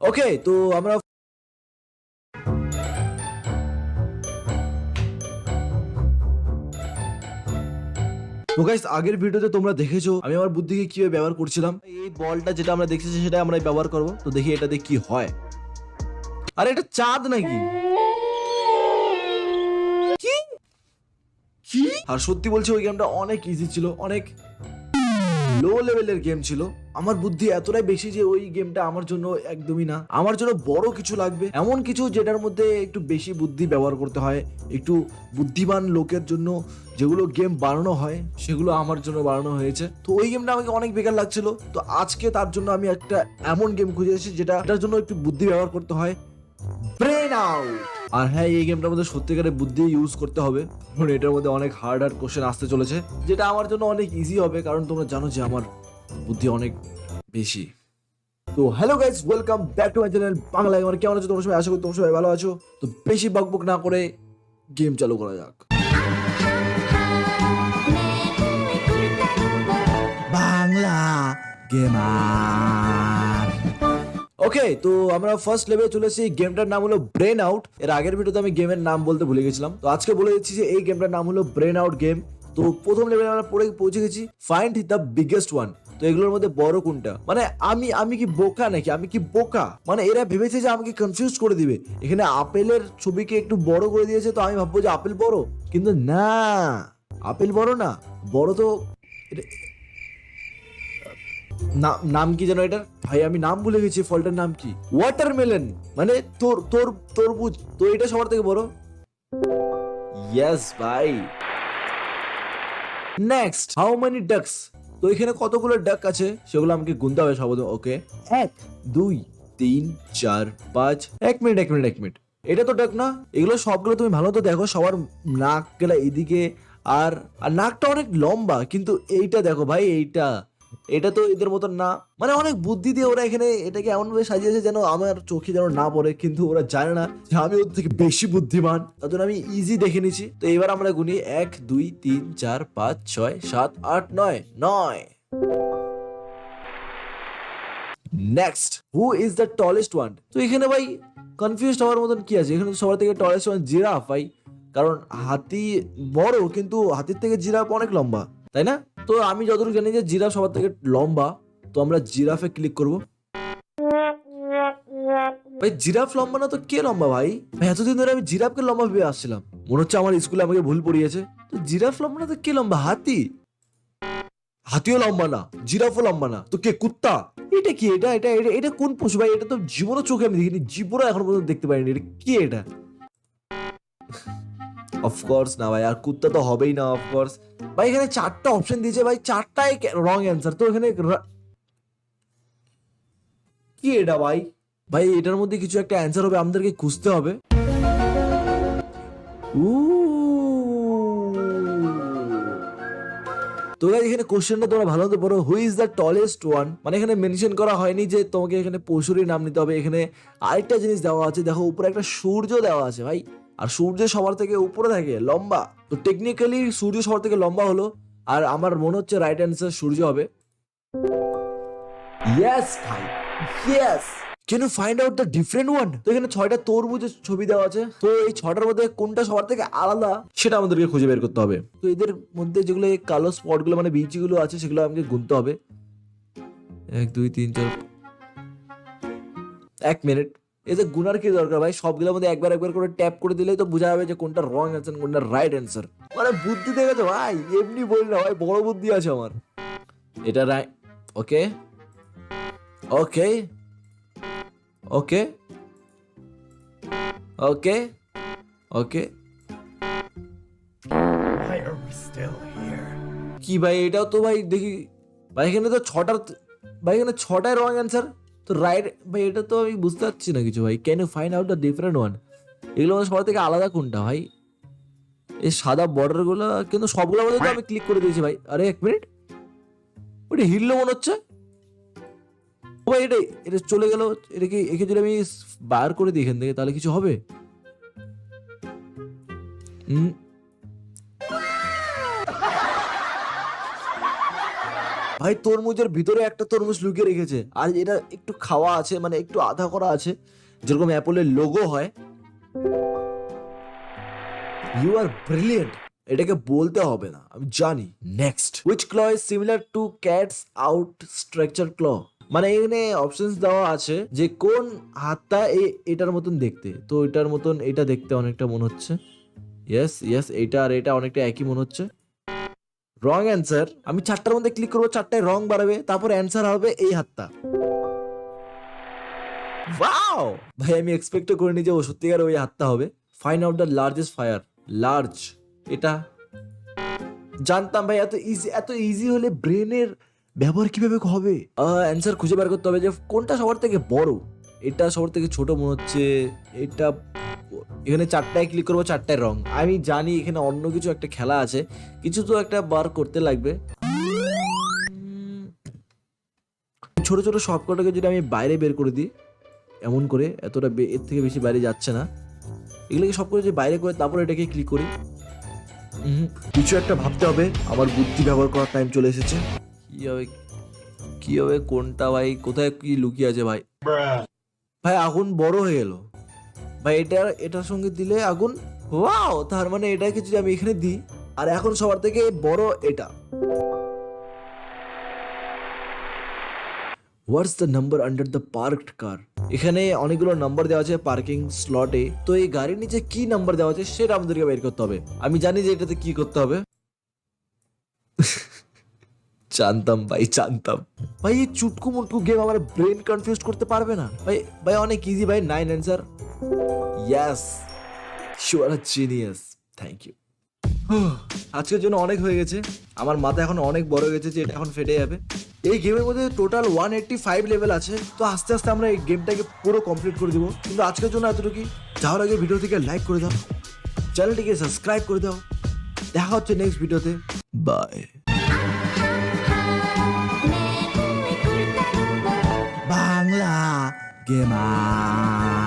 ওকে, তো আমরা তো গাইস, আগের ভিডিওতে তোমরা দেখেছো আমি আমার বুদ্ধিকে কিভাবে ব্যবহার করছিলাম। এই বলটা যেটা আমরা দেখছি সেটা আমরা ব্যবহার করব। তো দেখি এটাতে কি হয়। আরে এটা চাঁদ নাকি? কি কি আর সত্যি বলছি, ওই গেমটা অনেক ইজি ছিল, অনেক লো লেভেলের গেম ছিল। আমার বুদ্ধি এতটাই বেশি যে ওই গেমটা আমার জন্য একদমই না। আমার জন্য বড় কিছু লাগবে, এমন কিছু যেটার মধ্যে একটু বেশি বুদ্ধি ব্যবহার করতে হয়, একটু বুদ্ধিমান লোকের জন্য যেগুলো গেম বানানো হয় সেগুলো আমার জন্য বানানো হয়েছে। তো ওই গেমটা আমাকে অনেক বেকার লাগছিল। তো আজকে তার জন্য আমি একটা এমন গেম খুঁজেছি যেটার জন্য একটু বুদ্ধি ব্যবহার করতে হয়, ব্রেন আউট। আর হ্যাঁ, এই গেমটার মধ্যে সত্যিকারের বুদ্ধি ইউজ করতে হবে, কারণ এটার মধ্যে অনেক হার্ড হার্ড কোশ্চেন আসতে চলেছে, যেটা আমার জন্য অনেক ইজি হবে, কারণ তোমরা জানো যে আমার বুদ্ধি অনেক বেশি। তো hello guys, welcome back to my channel Bangla gamer. কেমন আছো তোমরা সবাই? আশা করি তোমরা সবাই ভালো আছো। তো বেশি বকবক না করে গেম চালু করা যাক। বাংলা গেমার। ওকে, তো আমরা ফার্স্ট লেভেলে চলে এসেছি। গেমটার নাম হলো ব্রেন আউট। এর আগের ভিডিওতে আমি গেমের নাম বলতে ভুলে গেছিলাম, তো আজকে বলে দিচ্ছি যে এই গেমটার নাম হলো ব্রেন আউট গেম। তো প্রথম লেভেলে আমরা পৌঁছে গেছি, ফাইন্ড দ্য বিগেস্ট ওয়ান। তো এগুলোর মধ্যে বড় কোনটা? মানে আমি কি বোকা নাকি? আমি কি বোকা? মানে এরা ভেবেছে যে আমাকে কনফিউজ করে দিবে। এখানে আপেলের ছবিকে একটু বড় করে দিয়েছে, তো আমি ভাববো যে আপেল বড়, কিন্তু না, আপেল বড় না, বড় তো নাম কি যেন এটার? ভাই আমি নাম ভুলে গেছি, ফলটার নাম কি? ওয়াটারমেলন, মানে তোর তোর তরমুজ। তো এটা সবার থেকে বড়। ইয়েস ভাই। Next, how many ducks? তো এখানে কতগুলো ডাক আছে সেগুলো আমাকে গুনতে হবে সব। ওকে, 1 2 3 4 5। এক মিনিট, এটা তো ডাক না। এগুলো সবগুলো তুমি ভালো তো দেখো, সবার নাক গেলা এদিকে, আর আর নাকটা অনেক লম্বা, কিন্তু এইটা দেখো ভাই, এটা তো এদের মতন না। মানে অনেক বুদ্ধি দিয়ে ওরা এখানে এটাকে এমন ভাবে সাজিয়েছে যেন আমার চোখে যেন না পড়ে, কিন্তু ওরা জানে না যে আমি ওদের থেকে বেশি বুদ্ধিমান। তার জন্য আমি ইজি দেখে নিছি। তো এবার আমরা গুনি 1 2 3 4 5 6 7 8 9 9। Next, who is the tallest one? তো এখানে ভাই কনফিউজ হওয়ার মতন কি আছে? এখানে তো সবার থেকে টলেস্ট ওয়ান জিরাফ ভাই, কারণ হাতি বড় কিন্তু হাতির থেকে জিরাফ অনেক লম্বা, তাই না? তো আমি যতটুকু জানি যে জিরাফ সবার থেকে লম্বা, তো আমরা জিরাফে ক্লিক করব। ভাই জিরাফ লম্বা না তো কে লম্বা ভাই? ভাই এতদিন ধরে আমি জিরাফকে লম্বা ভেবে আসছিলাম, মনে হচ্ছে আমার স্কুলে আমাকে ভুল পড়িয়েছে। তো জিরাফ লম্বা না তো কে লম্বা? হাতি। হাতিও লম্বা না, জিরাফও লম্বা না, তো কে? কুত্তা। এটা কি? এটা কোন পশু ভাই? এটা তো জীবনও চোখে আমি দেখিনি, জীবনও এখন পর্যন্ত দেখতে পাইনি। এটা কি এটা? অফকোর্স না ভাই, আর কুত্তা তো হবেই না অফকোর্স। ভাই এখানে 4টা অপশন দিয়েছে ভাই, 4টাই রং অ্যান্সার। তো এখানে কি এটা ভাই? ভাই এটার মধ্যে কিছু একটা অ্যান্সার হবে, আমাদেরকে খুঁজতে হবে। তো গাইস, এখানে কোশ্চেনটা তোমরা ভালো মতো পড়ো, who is the tallest one. মানে এখানে মেনশন করা হয়নি যে তোমাকে এখানে পশুরই নাম নিতে হবে। এখানে আরেকটা জিনিস দেওয়া আছে, দেখো উপরে একটা সূর্য দেওয়া আছে ভাই, আর সূর্য সবার থেকে উপরে থাকে, লম্বা। তো টেকনিক্যালি সূর্য সবার থেকে লম্বা হলো, আর আমার মনে হচ্ছে রাইট অ্যান্সার সূর্য হবে। ইয়েস ভাই, yes. Can you find out the different one? তো এখানে 6টা তরমুজের ছবি দেওয়া আছে, তো এই 6টার মধ্যে কোনটা সবার থেকে আলাদা সেটা আমাদেরকে খুঁজে বের করতে হবে। তো এদের মধ্যে যেগুলো এই কালো স্পট গুলো মানে বীজগুলো আছে সেগুলো আমাকে গুনতে হবে। 1 2 3 4। 1 মিনিট, এতে গুনার কি দরকার ভাই? সবগুলোর মধ্যে একবার একবার করে ট্যাপ করে দিলেই তো বোঝা যাবে যে কোনটা রং অ্যান্সার কোনটা রাইট অ্যান্সার। মানে বুদ্ধি দেখেছো ভাই? এমনি বলি না ভাই, বড় বুদ্ধি আছে আমার। এটা right. Okay okay okay okay okay. Why are we still here? কি ভাই? এটাও তো ভাই দেখি ভাই, এখানে তো 6টার, ভাই এখানে 6টায় রং অ্যান্সার। তো রাইট ভাই, এটা তো আমি বুঝতে পারছি না কিছু ভাই। Can you find out the different one? এগুলো মধ্যে সবার থেকে আলাদা কোনটা ভাই? এই সাদা বর্ডার গুলো, কিন্তু সবগুলোর মধ্যে তো আমি ক্লিক করে দিয়েছি ভাই। আরে 1 মিনিট, ওটা হিললো মনে হচ্ছে। ও ভাই এটা এটা চলে গেল। এটা কি, একে যদি আমি বার করে দিই এখান থেকে তাহলে কিছু হবে? ভাই তরমুজের ভিতরে একটা তরমুজ লুকিয়ে রেখেছে, আর এটা একটু খাওয়া আছে, মানে একটু আধা করা আছে, যেরকম অ্যাপলের লোগো হয়। ইউ আর ব্রিলিয়েন্ট, এটাকে বলতে হবে না, আমি জানি। Next, which clue is similar to cats out structure clue, মানে এখানে অপশনস দেওয়া আছে যে কোন হাতটা এটার মতন দেখতে। তো এটার মতন এটা দেখতে অনেকটা মনে হচ্ছে। ইয়েস ইয়েস, এইটা আর এটা অনেকটা একই মনে হচ্ছে। Wrong answer. আমি চারটার মধ্যে ক্লিক করবো, চারটায় রং বাড়াবে, তারপর অ্যান্সার হবে এই হাতটা। ওয়াও ভাই, আমি এক্সপেক্ট করিনি যে ও সত্যিকার ওই হাতটা হবে। Find out the largest fire, large, এটা জানতাম ভাই। এত ইজি হলে ব্রেনের ব্যবহার কিভাবে হবে? অ্যান্সার খুঁজে বের করতে হবে যে কোনটা সবার থেকে বড়। এটা সবার থেকে ছোট মনে হচ্ছে। এটা, এখানে চারটায় ক্লিক করবো, চারটায় রং। আমি জানি এখানে অন্য কিছু একটা খেলা আছে, কিছু তো একটা বার করতে লাগবে। ছোট ছোট সবকটাকে যদি আমি বাইরে বের করে দিই এমন করে, এতটা এর থেকে বেশি বাইরে যাচ্ছে না, এগুলোকে সব করে যে বাইরে করে তারপর এটাকে ক্লিক করি। কিছু একটা ভাবতে হবে, আমার বুদ্ধি ব্যবহার করার টাইম চলে এসেছে। কি হবে কোনটা ভাই, কোথায় কি লুকিয়ে আছে ভাই? ভাই আগুন বড় হয়ে গেল ভাই, এটার সঙ্গে দিলে আগুন, ওয়াও, তার মানে এটাকে যদি আমি এখানে দিই, আর এখন সবার থেকে বড় এটা। What's the number under the parked car, এখানে অনেকগুলো নাম্বার দেওয়া আছে পার্কিং স্লটে। তো এই গাড়ির নিচে কি নাম্বার দেওয়া আছে সেটা আমাদেরকে বের করতে হবে। আমি জানি যে এটাতে কি করতে হবে। জানতাম ভাই, জানতাম ভাই, এই চুটকু মুটকু গেম আমার ব্রেন কনফিউজ করতে পারবে না ভাই। ভাই অনেক ইজি ভাই, 9 answer. Yes, you are a genius, thank you. আজকের জন্য অনেক হয়ে গেছে, আমার মাথা এখন অনেক বড় হয়ে গেছে যে এটা এখন ফেটে যাবে। এই গেমের মধ্যে টোটাল 185 লেভেল আছে, তো আস্তে আস্তে আমরা এই গেমটাকে পুরো কমপ্লিট করে দিব। কিন্তু আজকের জন্য এতটুকুই। যাওয়ার আগে ভিডিও থেকে লাইক করে দাও, চ্যানেলটিকে সাবস্ক্রাইব করে দাও। দেখা হচ্ছে নেক্সট ভিডিওতে, বাই। বাংলা গেমার।